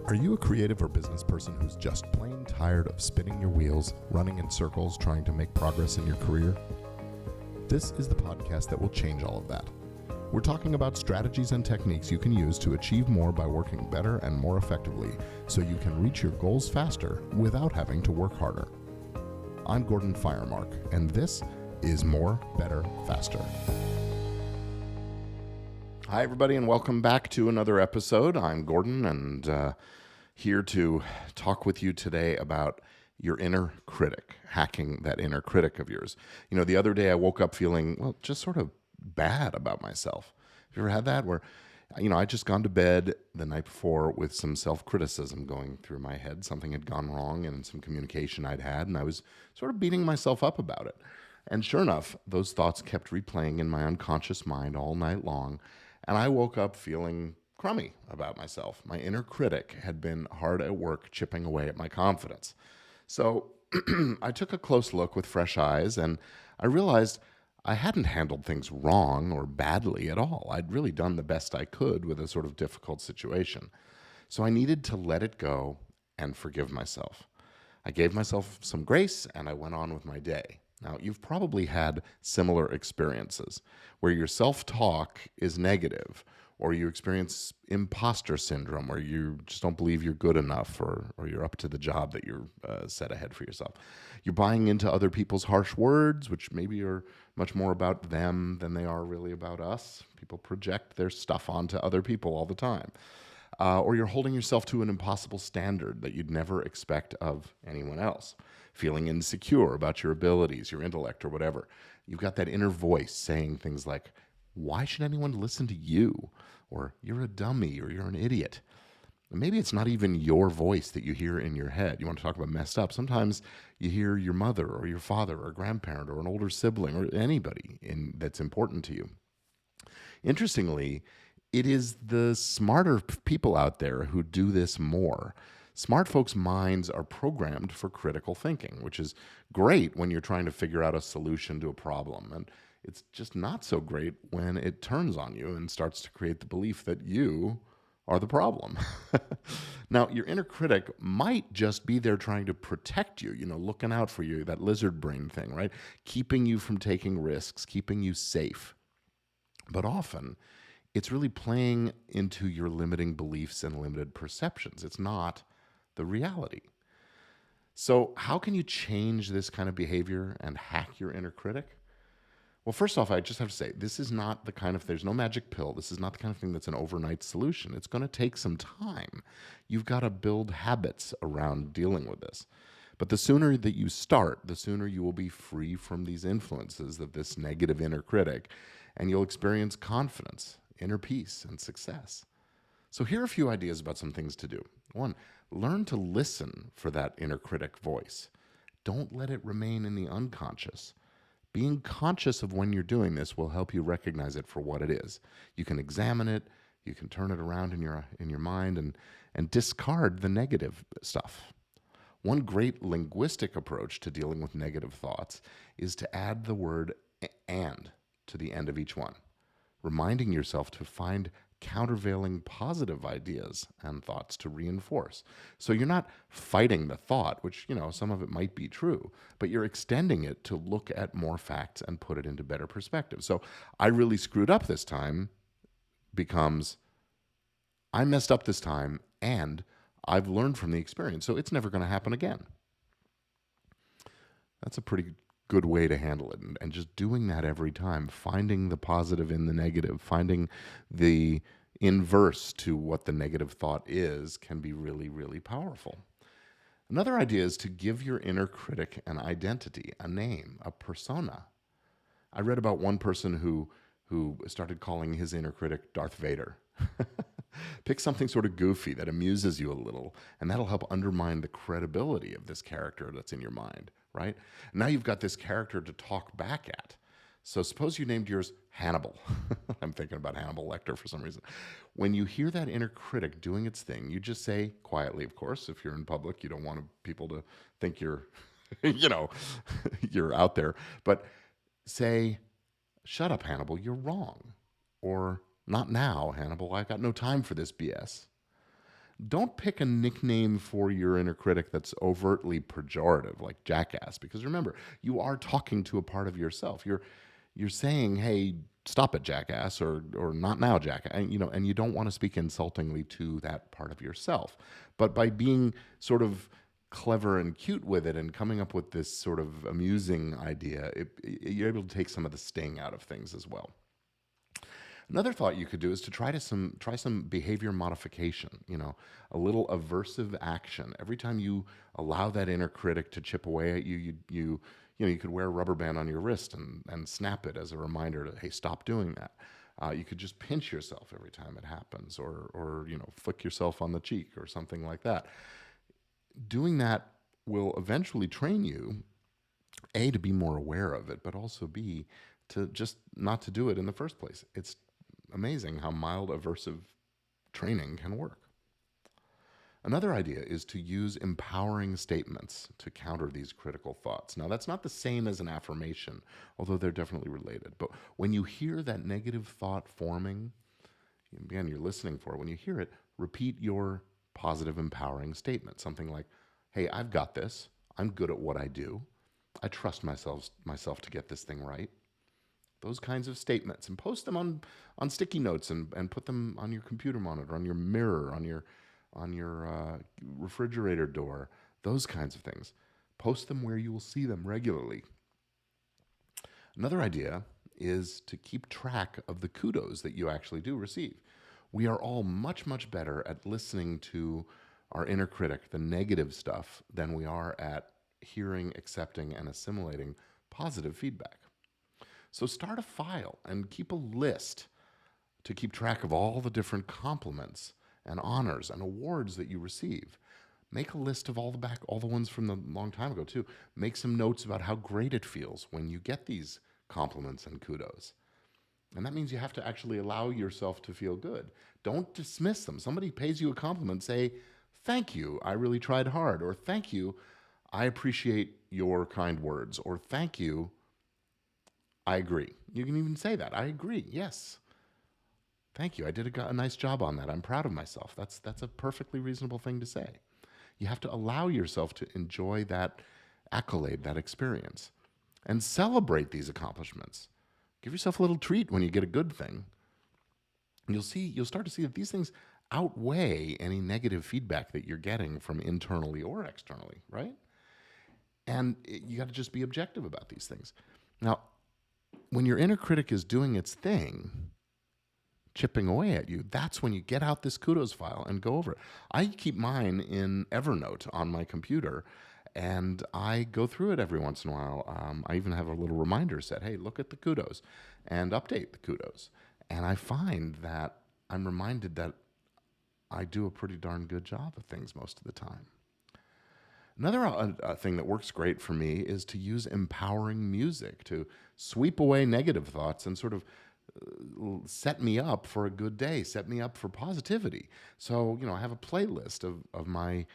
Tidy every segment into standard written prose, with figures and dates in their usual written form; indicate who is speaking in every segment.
Speaker 1: Are you a creative or business person who's just plain tired of spinning your wheels, running in circles, trying to make progress in your career? This is the podcast that will change all of that. We're talking about strategies and techniques you can use to achieve more by working better and more effectively so you can reach your goals faster without having to work harder. I'm Gordon Firemark, and this is More, Better, Faster. Hi, everybody, and welcome back to another episode. I'm Gordon, and here to talk with you today about your inner critic, hacking that inner critic of yours. You know, the other day I woke up feeling, just sort of bad about myself. Have you ever had that where, I just gone to bed the night before with some self-criticism going through my head. Something had gone wrong in some communication I'd had, and I was sort of beating myself up about it. And sure enough, those thoughts kept replaying in my unconscious mind all night long, and I woke up feeling crummy about myself. My inner critic had been hard at work chipping away at my confidence. So I took a close look with fresh eyes, and I realized I hadn't handled things wrong or badly at all. I'd really done the best I could with a sort of difficult situation. So I needed to let it go and forgive myself. I gave myself some grace, and I went on with my day. Now, you've probably had similar experiences where your self-talk is negative, or you experience imposter syndrome, or you just don't believe you're good enough, or you're up to the job that you're set ahead for yourself. You're buying into other people's harsh words, which maybe are much more about them than they are really about us. People project their stuff onto other people all the time. Or you're holding yourself to an impossible standard that you'd never expect of anyone else. Feeling insecure about your abilities, your intellect, or whatever. You've got that inner voice saying things like, why should anyone listen to you? Or you're a dummy, or you're an idiot. And maybe it's not even your voice that you hear in your head. You want to talk about messed up. Sometimes you hear your mother or your father or a grandparent or an older sibling or anybody that's important to you. Interestingly, it is the smarter people out there who do this more. Smart folks' minds are programmed for critical thinking, which is great when you're trying to figure out a solution to a problem. And it's just not so great when it turns on you and starts to create the belief that you are the problem. Now, your inner critic might just be there trying to protect you, looking out for you, that lizard brain thing, right? Keeping you from taking risks, keeping you safe. But often, it's really playing into your limiting beliefs and limited perceptions. It's not the reality. So how can you change this kind of behavior and hack your inner critic? Well, first off, I just have to say, this is not the kind of, there's no magic pill. This is not the kind of thing that's an overnight solution. It's going to take some time. You've got to build habits around dealing with this. But the sooner that you start, the sooner you will be free from these influences of this negative inner critic, and you'll experience confidence, inner peace, and success. So here are a few ideas about some things to do. One, learn to listen for that inner critic voice. Don't let it remain in the unconscious. Being conscious of when you're doing this will help you recognize it for what it is. You can examine it, you can turn it around in your mind and discard the negative stuff. One great linguistic approach to dealing with negative thoughts is to add the word and to the end of each one, reminding yourself to find countervailing positive ideas and thoughts to reinforce. So you're not fighting the thought, which, some of it might be true, but you're extending it to look at more facts and put it into better perspective. So I really screwed up this time becomes I messed up this time and I've learned from the experience, so it's never going to happen again. That's a pretty good way to handle it, and just doing that every time, finding the positive in the negative, finding the inverse to what the negative thought is, can be really, really powerful. Another idea is to give your inner critic an identity, a name, a persona. I read about one person who started calling his inner critic Darth Vader. Pick something sort of goofy that amuses you a little, and that'll help undermine the credibility of this character that's in your mind, right? Now you've got this character to talk back at. So suppose you named yours Hannibal. I'm thinking about Hannibal Lecter for some reason. When you hear that inner critic doing its thing, you just say, quietly, of course, if you're in public, you don't want people to think you're, you're out there, but say, shut up, Hannibal, you're wrong. Or, not now, Hannibal, I've got no time for this BS. Don't pick a nickname for your inner critic that's overtly pejorative, like jackass, because remember, you are talking to a part of yourself. You're saying, "Hey, stop it, jackass," or "Not now, jackass," and you don't want to speak insultingly to that part of yourself. But by being sort of clever and cute with it and coming up with this sort of amusing idea, you're able to take some of the sting out of things as well. Another thought you could do is to try some behavior modification, a little aversive action. Every time you allow that inner critic to chip away at you, you could wear a rubber band on your wrist and snap it as a reminder to, hey, stop doing that. You could just pinch yourself every time it happens, or flick yourself on the cheek or something like that. Doing that will eventually train you, A, to be more aware of it, but also B, to just not to do it in the first place. It's amazing how mild aversive training can work. Another idea is to use empowering statements to counter these critical thoughts. Now, that's not the same as an affirmation, although they're definitely related. But when you hear that negative thought forming, again, you're listening for it. When you hear it, repeat your positive, empowering statement. Something like, hey, I've got this. I'm good at what I do. I trust myself to get this thing right. Those kinds of statements, and post them on sticky notes and put them on your computer monitor, on your mirror, on your refrigerator door, those kinds of things. Post them where you will see them regularly. Another idea is to keep track of the kudos that you actually do receive. We are all much, much better at listening to our inner critic, the negative stuff, than we are at hearing, accepting, and assimilating positive feedback. So start a file and keep a list to keep track of all the different compliments and honors and awards that you receive. Make a list of all the ones from the long time ago too. Make some notes about how great it feels when you get these compliments and kudos. And that means you have to actually allow yourself to feel good. Don't dismiss them. Somebody pays you a compliment, say, "Thank you, I really tried hard," or "Thank you, I appreciate your kind words," or "Thank you, I agree." You can even say that. "I agree. Yes. Thank you. I did a nice job on that. I'm proud of myself." That's a perfectly reasonable thing to say. You have to allow yourself to enjoy that accolade, that experience, and celebrate these accomplishments. Give yourself a little treat when you get a good thing. You'll start to see that these things outweigh any negative feedback that you're getting from internally or externally, right? And you got to just be objective about these things. Now, when your inner critic is doing its thing, chipping away at you, that's when you get out this kudos file and go over it. I keep mine in Evernote on my computer, and I go through it every once in a while. I even have a little reminder set, hey, look at the kudos, and update the kudos. And I find that I'm reminded that I do a pretty darn good job of things most of the time. Another thing that works great for me is to use empowering music to sweep away negative thoughts and sort of set me up for a good day, set me up for positivity. So, I have a playlist of my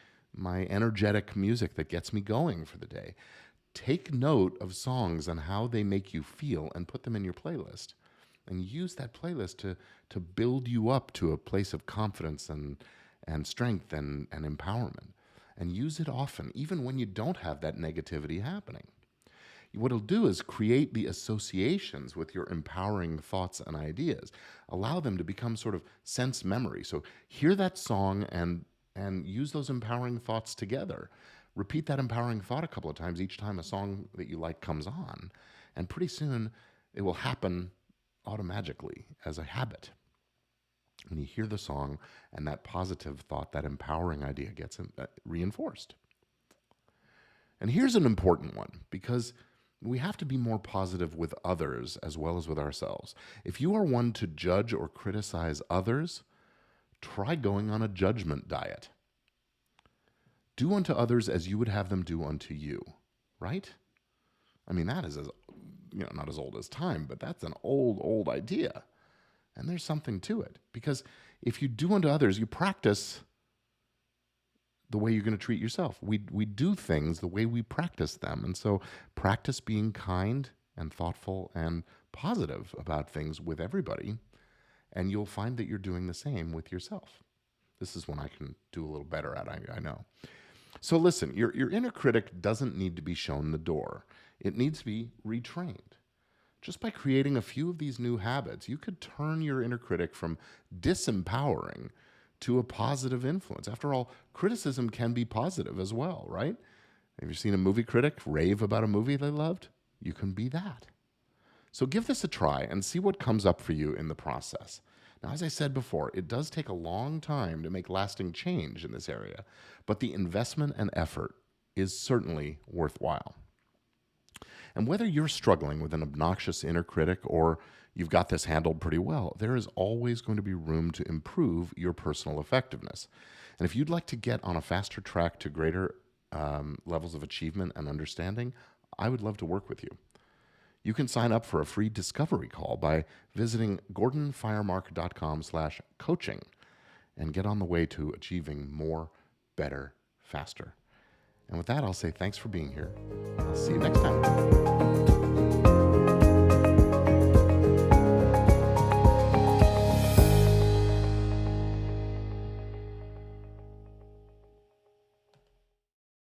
Speaker 1: energetic music that gets me going for the day. Take note of songs and how they make you feel and put them in your playlist. And use that playlist to build you up to a place of confidence and strength and empowerment. And use it often, even when you don't have that negativity happening. What it'll do is create the associations with your empowering thoughts and ideas. Allow them to become sort of sense memory. So hear that song and use those empowering thoughts together. Repeat that empowering thought a couple of times each time a song that you like comes on. And pretty soon it will happen automatically as a habit. When you hear the song and that positive thought, that empowering idea gets reinforced. And here's an important one, because we have to be more positive with others as well as with ourselves. If you are one to judge or criticize others, try going on a judgment diet. Do unto others as you would have them do unto you, right? I mean, that is not as old as time, but that's an old idea. And there's something to it, because if you do unto others, you practice the way you're going to treat yourself. We do things the way we practice them. And so practice being kind and thoughtful and positive about things with everybody, and you'll find that you're doing the same with yourself. This is one I can do a little better at, I know. So listen, your inner critic doesn't need to be shown the door. It needs to be retrained. Just by creating a few of these new habits, you could turn your inner critic from disempowering to a positive influence. After all, criticism can be positive as well, right? Have you seen a movie critic rave about a movie they loved? You can be that. So give this a try and see what comes up for you in the process. Now, as I said before, it does take a long time to make lasting change in this area, but the investment and effort is certainly worthwhile. And whether you're struggling with an obnoxious inner critic or you've got this handled pretty well, there is always going to be room to improve your personal effectiveness. And if you'd like to get on a faster track to greater levels of achievement and understanding, I would love to work with you. You can sign up for a free discovery call by visiting gordonfiremark.com/coaching and get on the way to achieving more, better, faster. And with that, I'll say thanks for being here. I'll see you next time.